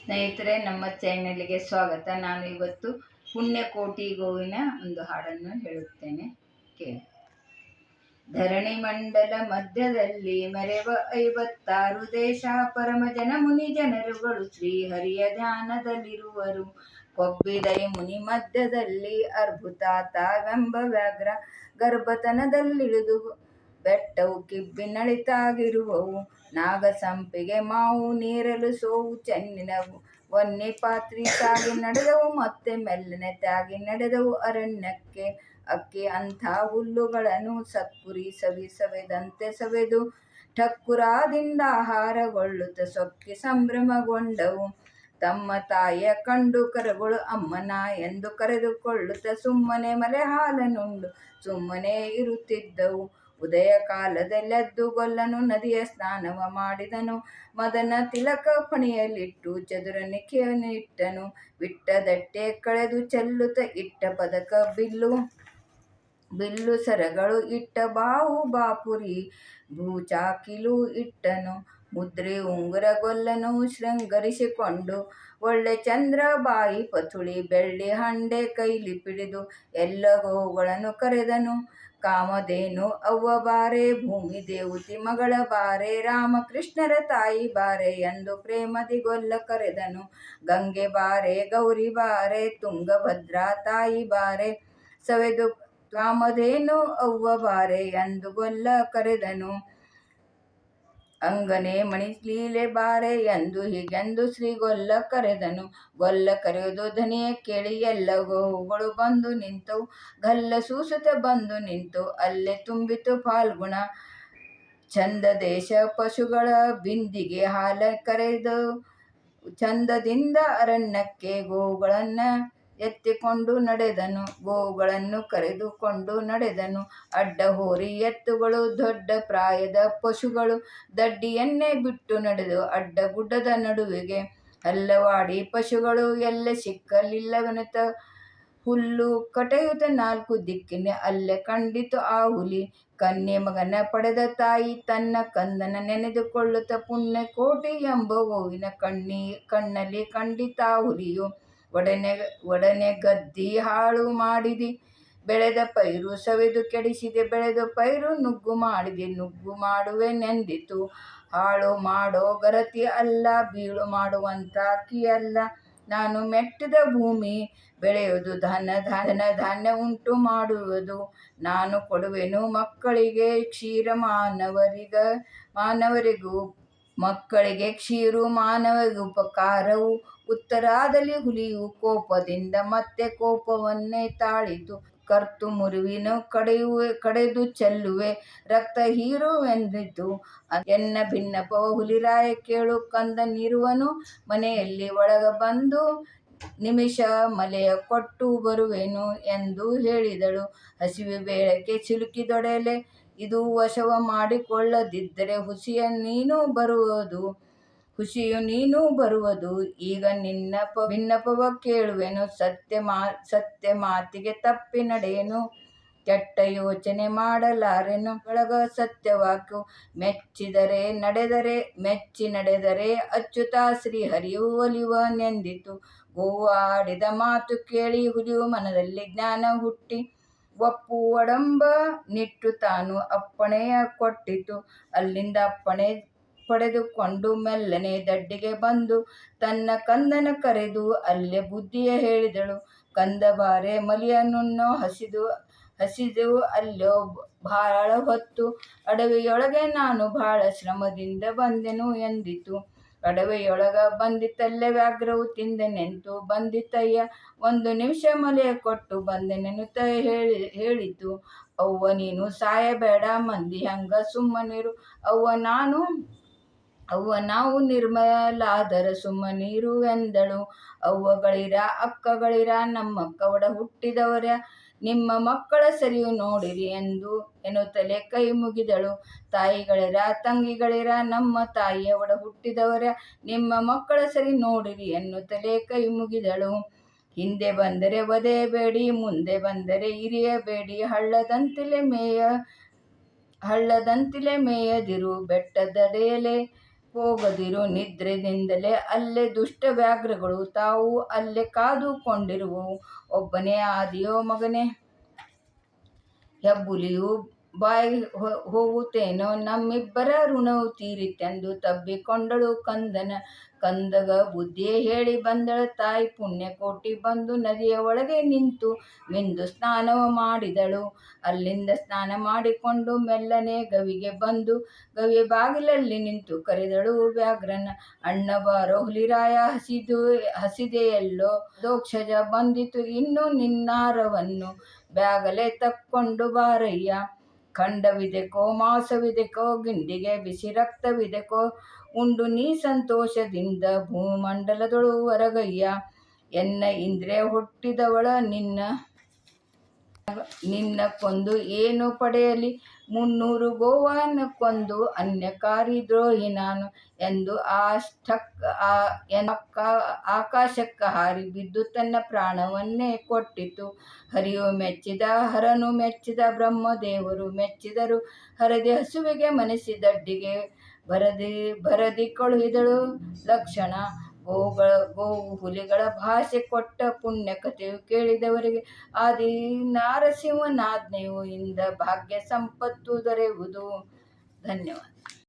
ಸ್ನೇಹಿತರೆ, ನಮ್ಮ ಚಾನೆಲ್ಗೆ ಸ್ವಾಗತ. ನಾನು ಇವತ್ತು ಪುಣ್ಯಕೋಟಿ ಗೋವಿನ ಒಂದು ಹಾಡನ್ನು ಹೇಳುತ್ತೇನೆ, ಕೇಳಿ. ಧರಣಿ ಮಂಡಲ ಮಧ್ಯದಲ್ಲಿ ಮೆರೆವ 56 ದೇಶ, ಪರಮ ಜನ ಮುನಿ ಜನರುಗಳು ಶ್ರೀಹರಿಯ ಧ್ಯಾನದಲ್ಲಿರುವರು. ಕೊಬ್ಬಿದೈ ಮುನಿ ಮಧ್ಯದಲ್ಲಿ ಅರ್ಭುತ ತಾವೆಂಬ ವ್ಯಾಘ್ರ ಗರ್ಭತನದಲ್ಲಿಳಿದು ಬೆಟ್ಟವು ಕಿಬ್ಬಿನಳಿತಾಗಿರುವವು. ನಾಗ ಸಂಪಿಗೆ ಮಾವು ನೀರಲು ಸೋವು ಚೆನ್ನಿನವು ವನ್ನಿ ಪಾತ್ರಿ ತಾಗಿ ನಡೆದವು, ಮತ್ತೆ ಮೆಲ್ಲನೆ ತಾಗಿ ನಡೆದವು ಅರಣ್ಯಕ್ಕೆ. ಅಕ್ಕಿ ಅಂಥ ಹುಲ್ಲುಗಳನ್ನು ಸತ್ಪುರಿ ಸವೆದಂತೆ ಸವೆದು ಠಕ್ಕುರಾದಿಂದ ಆಹಾರಗೊಳ್ಳುತ್ತ ಸೊಕ್ಕಿ ಸಂಭ್ರಮಗೊಂಡವು. ತಮ್ಮ ತಾಯಿಯ ಕಂಡು ಕರುಗಳು ಅಮ್ಮನ ಎಂದು ಕರೆದುಕೊಳ್ಳುತ್ತ ಸುಮ್ಮನೆ ಮಲೆ ಹಾಲನುಂಡು ಸುಮ್ಮನೆ ಇರುತ್ತಿದ್ದವು. ಉದಯ ಕಾಲದಲ್ಲೆದ್ದು ಗೊಲ್ಲನು ನದಿಯ ಸ್ನಾನವ ಮಾಡಿದನು, ಮದನ ತಿಲಕ ಫಣಿಯಲ್ಲಿಟ್ಟು ಚದುರ ನಿಖೆಯನ್ನಿಟ್ಟನು. ವಿಟ್ಟದಟ್ಟೆ ಕಳೆದು ಚೆಲ್ಲುತ್ತ ಇಟ್ಟ ಪದಕ ಬಿಲ್ಲು ಸರಗಳು ಇಟ್ಟ ಬಾವು ಬಾಪುರಿ ಭೂಚಾಕಿಲು ಇಟ್ಟನು. ಮುದ್ರೆ ಉಂಗುರ ಗೊಲ್ಲನು ಶೃಂಗರಿಸಿಕೊಂಡು ಒಳ್ಳೆ ಚಂದ್ರ ಬಾಯಿ ಪಥುಳಿ ಬೆಳ್ಳಿ ಹಂಡೆ ಕೈಲಿ ಪಿಡಿದು ಎಲ್ಲ ಗೋಗಳನ್ನು ಕರೆದನು. ಕಾಮಧೇನು ಅವ್ವ ಬಾರೆ, ಭೂಮಿ ದೇವತಿ ಮಗಳ ಬಾರೆ, ರಾಮಕೃಷ್ಣರ ತಾಯಿ ಬಾರೆ ಎಂದು ಪ್ರೇಮದಿ ಗೊಲ್ಲ ಕರೆದನು. ಗಂಗೆ ಬಾರೆ, ಗೌರಿ ಬಾರೆ, ತುಂಗಭದ್ರಾ ತಾಯಿ ಬಾರೆ ಸವೆದು ಕಾಮಧೇನು ಅವ್ವ ಬಾರೆ ಎಂದು ಗೊಲ್ಲ ಕರೆದನು. ಅಂಗನೆ ಮಣಿಲೀಲೆ ಬಾರೆ ಎಂದು ಹೀಗೆಂದು ಶ್ರೀಗೊಲ್ಲ ಕರೆದನು. ಗೊಲ್ಲ ಕರೆಯೋದು ಧನಿಯ ಕೇಳಿ ಎಲ್ಲ ಗೋವುಗಳು ಬಂದು ನಿಂತವು, ಗಲ್ಲ ಸೂಸುತ್ತ ಬಂದು ನಿಂತವು ಅಲ್ಲೇ ತುಂಬಿತು ಫಾಲ್ಗುಣ. ಚಂದ ದೇಶ ಪಶುಗಳ ಬಿಂದಿಗೆ ಹಾಲ ಕರೆದು ಚಂದದಿಂದ ಅರಣ್ಯಕ್ಕೆ ಗೋವುಗಳನ್ನ ಎತ್ತಿಕೊಂಡು ನಡೆದನು. ಗೋವುಗಳನ್ನು ಕರೆದುಕೊಂಡು ನಡೆದನು. ಅಡ್ಡ ಹೋರಿ ಎತ್ತುಗಳು ದೊಡ್ಡ ಪ್ರಾಯದ ಪಶುಗಳು ದಡ್ಡಿಯನ್ನೇ ಬಿಟ್ಟು ನಡೆದು ಅಡ್ಡ ಗುಡ್ಡದ ನಡುವೆಗೆ. ಹಲ್ಲವಾಡಿ ಪಶುಗಳು ಎಲ್ಲ ಸಿಕ್ಕಲಿಲ್ಲವೆನುತ ಹುಲ್ಲು ಕಟೆಯುತ 4 ದಿಕ್ಕಿನ ಅಲ್ಲೇ ಕಂಡಿತು ಆ ಹುಲಿ. ಕನ್ಯೆ ಮಗನ ಪಡೆದ ತಾಯಿ ತನ್ನ ಕಂದನ ನೆನೆದುಕೊಳ್ಳುತ್ತ ಪುಣ್ಯಕೋಟಿ ಎಂಬ ಗೋವಿನ ಕಣ್ಣಲ್ಲಿ ಕಂಡಿತಾ ಹುಲಿಯು. ಒಡನೆ ಗದ್ದಿ ಹಾಳು ಮಾಡಿದಿ, ಬೆಳೆದ ಪೈರು ಸವೆದು ಕೆಡಿಸಿದೆ, ಬೆಳೆದ ಪೈರು ನುಗ್ಗು ಮಾಡಿದೆ, ನುಗ್ಗು ಮಾಡುವೆನೆಂದಿತು. ಹಾಳು ಮಾಡೋ ಗರತಿ ಅಲ್ಲ, ಬೀಳು ಮಾಡುವಂತ ಅಕ್ಕಿಯಲ್ಲ, ನಾನು ಮೆಟ್ಟಿದ ಭೂಮಿ ಬೆಳೆಯುವುದು ಧನ ಧಾನ್ಯ ಉಂಟು ಮಾಡುವುದು. ನಾನು ಕೊಡುವೆನು ಮಕ್ಕಳಿಗೆ ಕ್ಷೀರ ಮಾನವರಿಗೂ ಮಕ್ಕಳಿಗೆ ಕ್ಷೀರು ಮಾನವರಿಗೂ ಉಪಕಾರವು. ಉತ್ತರಾದಲ್ಲಿ ಹುಲಿಯು ಕೋಪದಿಂದ ಮತ್ತೆ ಕೋಪವನ್ನೇ ತಾಳಿತು. ಕರ್ತು ಮುರಿವಿನ ಕಡೆದು ಚೆಲ್ಲುವೆ, ರಕ್ತ ಹೀರುವೆಂದಿತು. ಎನ್ನ ಭಿನ್ನಪವ ಹುಲಿರಾಯ ಕೇಳು, ಕಂದನಿರುವನು ಮನೆಯಲ್ಲಿ ಒಳಗ ಬಂದು ನಿಮಿಷ ಮಲೆಯ ಕೊಟ್ಟು ಬರುವೆನು ಎಂದು ಹೇಳಿದಳು. ಹಸಿವೆ ಬೇಳಕ್ಕೆ ಸಿಲುಕಿದೊಡೆಲೆ, ಇದು ವಶವ ಮಾಡಿಕೊಳ್ಳದಿದ್ದರೆ ಹುಸಿಯು ನೀನು ಬರುವುದು. ಈಗ ನಿನ್ನ ಭಿನ್ನಪವ ಕೇಳುವೆನು, ಸತ್ಯ ಮಾತಿಗೆ ತಪ್ಪಿ ನಡೆಯೆನು, ಕೆಟ್ಟ ಯೋಚನೆ ಮಾಡಲಾರೆನು. ಒಳಗ ಸತ್ಯವಾಕ್ಯು ಮೆಚ್ಚಿ ನಡೆದರೆ ಅಚ್ಯುತ ಶ್ರೀಹರಿಯು ಒಲಿವನೆಂದಿತು. ಗೋವು ಆಡಿದ ಮಾತು ಕೇಳಿ ಹುಲಿಯು ಮನದಲ್ಲಿ ಜ್ಞಾನ ಹುಟ್ಟಿ ಒಪ್ಪು ಒಡಂಬ ನಿಟ್ಟು ತಾನು ಅಪ್ಪಣೆಯ ಕೊಟ್ಟಿತು. ಅಲ್ಲಿಂದ ಅಪ್ಪಣೆ ಪಡೆದುಕೊಂಡು ಮೆಲ್ಲನೆ ದಡ್ಡಿಗೆ ಬಂದು ತನ್ನ ಕಂದನ ಕರೆದು ಅಲ್ಲೇ ಬುದ್ಧಿಯ ಹೇಳಿದಳು. ಕಂದ ಬಾರೆ, ಮಲಿಯ ನುಣ್ಣೋ ಹಸಿದು ಅಲ್ಲೋ ಭಾಳ ಹೊತ್ತು, ಅಡವಿಯೊಳಗೆ ನಾನು ಭಾಳ ಶ್ರಮದಿಂದ ಬಂದೆನು ಎಂದಿತು. ಅಡವಿಯೊಳಗ ಬಂದಿತಲ್ಲೇ ವ್ಯಾಘ್ರವು ತಿಂದೆನೆಂತು ಬಂದಿತಯ್ಯ, 1 ನಿಮಿಷ ಮಲೆಯ ಕೊಟ್ಟು ಬಂದೆನೆನುತ ಹೇಳಿತು. ಅವ್ವ ನೀನು ಸಾಯಬೇಡ, ಮಂದಿ ಹಂಗ ಸುಮ್ಮನಿರು, ಅವ್ವ ನಾವು ನಿರ್ಮಲಾದರ ಸುಮ್ಮನಿರು ಎಂದಳು. ಅವ್ವಗಳಿರ ಅಕ್ಕಗಳಿರ, ನಮ್ಮಕ್ಕ ಒಡ ಹುಟ್ಟಿದವರ, ನಿಮ್ಮ ಮಕ್ಕಳ ಸರಿಯು ನೋಡಿರಿ ಎನ್ನುತ್ತಲೇ ಕೈ ಮುಗಿದಳು. ತಾಯಿಗಳಿರ ತಂಗಿಗಳಿರ, ನಮ್ಮ ತಾಯಿಯ ಒಡ ಹುಟ್ಟಿದವರ, ನಿಮ್ಮ ಮಕ್ಕಳ ಸರಿ ನೋಡಿರಿ ಎನ್ನುತ್ತಲೇ ಕೈ ಮುಗಿದಳು. ಹಿಂದೆ ಬಂದರೆ ಒದೆಯಬೇಡಿ, ಮುಂದೆ ಬಂದರೆ ಇರಿಯಬೇಡಿ, ಹಳ್ಳದಂತಿಲೆ ಮೇಯದಿರು, ಬೆಟ್ಟದಡೆಯಲೆ ಹೋಗದಿರು ನಿದ್ರೆಯಿಂದಲೇ ಅಲ್ಲೇ ದುಷ್ಟ ವ್ಯಾಘ್ರಗಳು ತಾವು ಅಲ್ಲೇ ಕಾದುಕೊಂಡಿರುವವು. ಒಬ್ಬನೇ ಆದಿಯೋ ಮಗನೇ, ಹೆಬ್ಬುಲಿಯು ಬಾಯಿ ಹೋಗುತ್ತೇನೋ, ನಮ್ಮಿಬ್ಬರ ಋಣವು ತೀರಿತೆಂದು ತಬ್ಬಿಕೊಂಡಳು ಕಂದಗ ಬುದ್ಧಿಯ ಹೇಳಿ ಬಂದಳ ತಾಯಿ ಪುಣ್ಯಕೋಟಿ. ಬಂದು ನದಿಯ ಒಳಗೆ ನಿಂತು ಮಿಂದು ಸ್ನಾನವ ಮಾಡಿದಳು. ಅಲ್ಲಿಂದ ಸ್ನಾನ ಮಾಡಿಕೊಂಡು ಮೆಲ್ಲನೆ ಗವಿಗೆ ಬಂದು ಗವಿಯ ಬಾಗಿಲಲ್ಲಿ ನಿಂತು ಕರೆದಳು ವ್ಯಾಘ್ರನ. ಅಣ್ಣ ಬಾರೋ ಹುಲಿರಾಯ, ಹಸಿದೆಯಲ್ಲೋ ದೋಕ್ಷಜ ಬಂದಿತು ಇನ್ನು ನಿನ್ನಾರವನ್ನು, ಬ್ಯಾಗಲೆ ತಕ್ಕೊಂಡು ಬಾರಯ್ಯ. ಖಂಡವಿದೆಕೋ ಮಾಂಸವಿದೆಕೋ, ಗಿಂಡಿಗೆ ಬಿಸಿ ರಕ್ತವಿದೆಕೋ, ಉಂಡು ನೀ ಸಂತೋಷದಿಂದ ಭೂಮಂಡಲದೊಳು ಹೊರಗಯ್ಯ. ಎನ್ನ ಇಂದ್ರಿಯ ಹುಟ್ಟಿದವಳ ನಿನ್ನ ಕೊಂದು ಏನು ಪಡೆಯಲಿ, 300 ಗೋವನ್ನ ಕೊಂದು ಅನ್ಯಕಾರಿ ದ್ರೋಹಿ ನಾನು ಎಂದು ಆಕಾಶಕ್ಕ ಹಾರಿ ಬಿದ್ದು ತನ್ನ ಪ್ರಾಣವನ್ನೇ ಕೊಟ್ಟಿತು. ಹರಿಯು ಮೆಚ್ಚಿದ, ಹರನು ಮೆಚ್ಚಿದ, ಬ್ರಹ್ಮದೇವರು ಮೆಚ್ಚಿದರು. ಹರದಿ ಹಸುವಿಗೆ ಮನಸ್ಸಿದಡ್ಡಿಗೆ ಬರದಿ ಕಳುಹಿದಳು ಲಕ್ಷಣ. ಗೋವು ಹುಲಿಗಳ ಭಾಷೆ ಕೊಟ್ಟ ಪುಣ್ಯ ಕಥೆಯು ಕೇಳಿದವರಿಗೆ ಆದಿ ನಾರಸಿಂಹನಾಜ್ಞೆಯು ಇಂದ ಭಾಗ್ಯ ಸಂಪತ್ತು ದೊರೆಯುವುದು. ಧನ್ಯವಾದ.